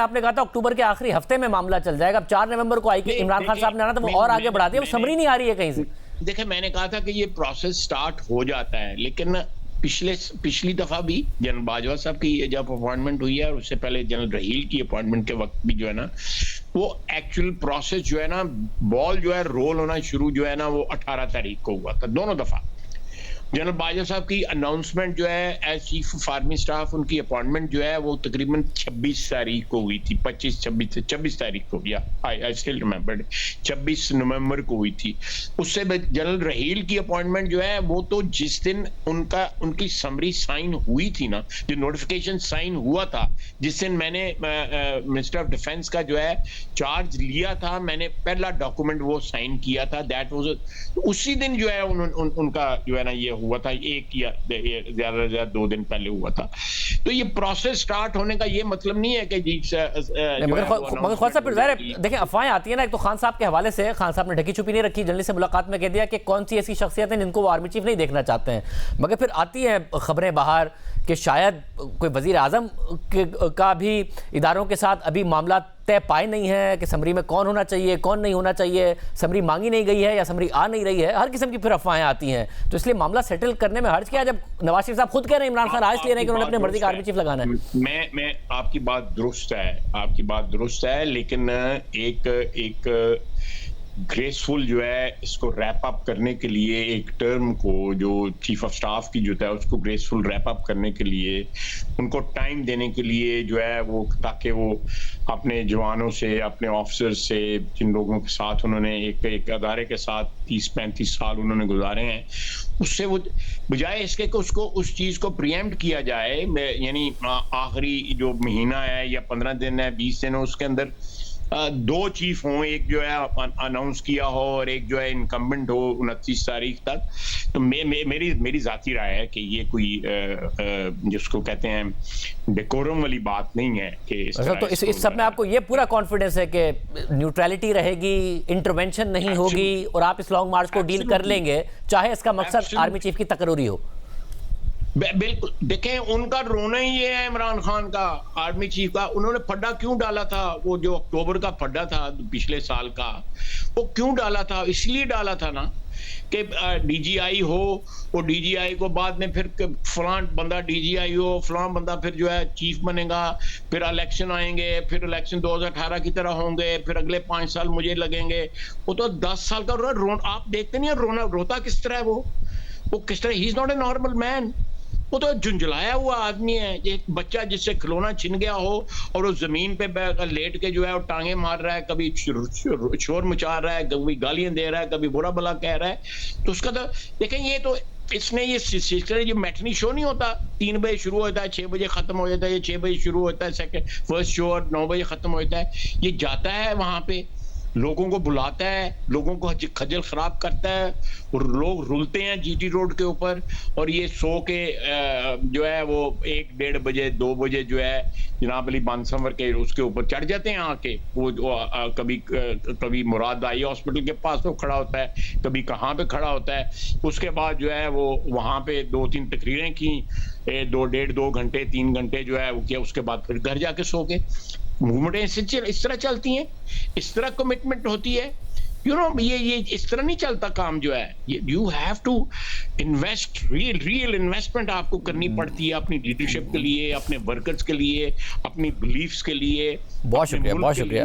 आपने कहा था अक्टूबर के आखिरी हफ्ते में मामला चल जाएगा। अब 4 नवंबर को आई कि इमरान खान साहब ने आना था, वो और आगे बढ़ा दिया। वो समरी नहीं आ रही है कहीं से। देखिए, मैंने कहा था कि ये प्रोसेस स्टार्ट हो जाता है, लेकिन पिछली दफा भी जनरल बाजवा साहब की जब अपॉइंटमेंट हुई है और उससे पहले जनरल रहील की अपॉइंटमेंट के वक्त भी जो है ना, वो एक्चुअल प्रोसेस जो है ना, बॉल जो है रोल होना शुरू जो है ना, वो 18 तारीख को हुआ था दोनों दफा। जनरल बाजवा साहब की अनाउंसमेंट जो है as chief of army staff, उनकी अपॉइंटमेंट जो है वो तकरीबन 26 तारीख को हुई थी, 26 तारीख को, या आई स्टिल रिमेंबर 26 नवंबर को हुई थी। उससे जनरल रहील की अपॉइंटमेंट जो है वो तो जिस दिन उनकी समरी साइन हुई थी ना, जो नोटिफिकेशन साइन हुआ था, जिस दिन मैंने मिनिस्टर ऑफ डिफेंस का जो है चार्ज लिया था, मैंने पहला डॉक्यूमेंट वो साइन किया था, दैट वाज उसी दिन जो है उनका जो है ना ये हुआ था, एक या ज्यादा से ज्यादा 2 दिन पहले हुआ था। तो ये प्रोसेस स्टार्ट होने का ये मतलब नहीं है कि जी मगर ख्वाजा साहब देखिए, अफवाहें आती है ना, एक तो खान साहब के हवाले से, खान साहब ने ढकी छुपी नहीं रखी, जर्नलिस्ट से मुलाकात में कह दिया कि कौन सी ऐसी शख्सियत है जिनको वो आर्मी चीफ नहीं देखना चाहते हैं। मगर फिर आती हैं खबरें बाहर कि शायद कोई वजीर आजम का भी इदारों के साथ अभी मामला तय पाए नहीं है कि समरी में कौन होना चाहिए, कौन नहीं होना चाहिए, समरी मांगी नहीं गई है या समरी आ नहीं रही है। हर किस्म की फिर अफवाहें आती हैं, तो इसलिए मामला सेटल करने में हर्ज क्या है जब नवाज शरीफ साहब खुद कह रहे हैं इमरान खान आज लिए नहीं कि उन्होंने अपनी मर्जी का आर्मी चीफ लगाना है। मैं आपकी बात दुरुस्त है, लेकिन एक ग्रेसफुल जो है इसको रैप अप करने के लिए, एक टर्म को जो चीफ ऑफ स्टाफ की जो है उसको ग्रेसफुल रैप अप करने के लिए, उनको टाइम देने के लिए जो है वो, ताकि वो अपने जवानों से, अपने ऑफिसर से, जिन लोगों के साथ उन्होंने एक अदारे के साथ 30-35 साल उन्होंने गुजारे हैं, उससे वो बजाय इसके कि उसको उस चीज को प्रिएम्प्ट किया जाए, यानी आखिरी जो महीना है या 15 दिन है, 20 दिन है, उसके अंदर 2 चीफ हों, एक जो है अनाउंस किया हो और एक जो है इनकम्बेंट हो 29 तारीख तक। तो मेरी जाती राय है कि ये कोई जिसको कहते हैं डेकोरम वाली बात नहीं है कि तो इस सब में आपको ये पूरा कॉन्फिडेंस है कि न्यूट्रलिटी रहेगी, इंटरवेंशन नहीं होगी और आप इस लॉन्ग मार्च को डील कर लेंगे, चाहे इसका मकसद आर्मी चीफ की तकरूरी हो। बिल्कुल, देखें उनका रोना ही ये है इमरान खान का, आर्मी चीफ का। उन्होंने फड्डा क्यों डाला था, वो जो अक्टूबर का फड्डा था पिछले साल का, वो क्यों डाला था? इसलिए डाला था ना कि डीजीआई हो, वो डीजीआई को बाद में फिर फलां बंदा डीजीआई हो, फलां बंदा फिर जो है चीफ बनेगा, फिर इलेक्शन आएंगे, फिर इलेक्शन 2018 की तरह होंगे, फिर अगले 5 साल मुझे लगेंगे। वो तो 10 साल का आप देखते नहीं है रोता किस तरह है वो किस तरह, he is not a normal man. वो तो झुंझलाया हुआ आदमी है, एक बच्चा जिससे खिलौना छिन गया हो और वो जमीन पे लेट के जो है वो टांगे मार रहा है, कभी शोर मचा रहा है, कभी गालियां दे रहा है, कभी बुरा भला कह रहा है। तो उसका तो देखें, ये तो इसने ये जो मैटनी शो नहीं होता, 3 बजे शुरू होता है, 6 बजे खत्म हो जाता है, ये 6 बजे शुरू होता है, फर्स्ट शो और 9 बजे खत्म होता है। ये जाता है वहां पे, लोगों को बुलाता है, लोगों को खजल खराब करता है और लोग रुलते हैं जीटी रोड के ऊपर, और ये सो के जो है वो 1-1.5 बजे 2 बजे जो है जनाब अली बानसवर के उसके ऊपर चढ़ जाते हैं आके। वो कभी मुराद आई हॉस्पिटल के पास वो खड़ा होता है, कभी कहाँ पे खड़ा होता है। उसके बाद जो है वो वहाँ पे 2-3 तकरीरें की, 2 घंटे 3 घंटे जो है वो किया, उसके बाद फिर घर जाके सो के। मूवमेंटें इस तरह चलती हैं, इस तरह कमिटमेंट होती है, ये इस तरह नहीं चलता काम जो है। You have to invest, real investment आपको करनी पड़ती है अपनी लीडरशिप के लिए, अपने वर्कर्स के लिए, अपनी बिलीफ्स के लिए। बहुत शुक्रिया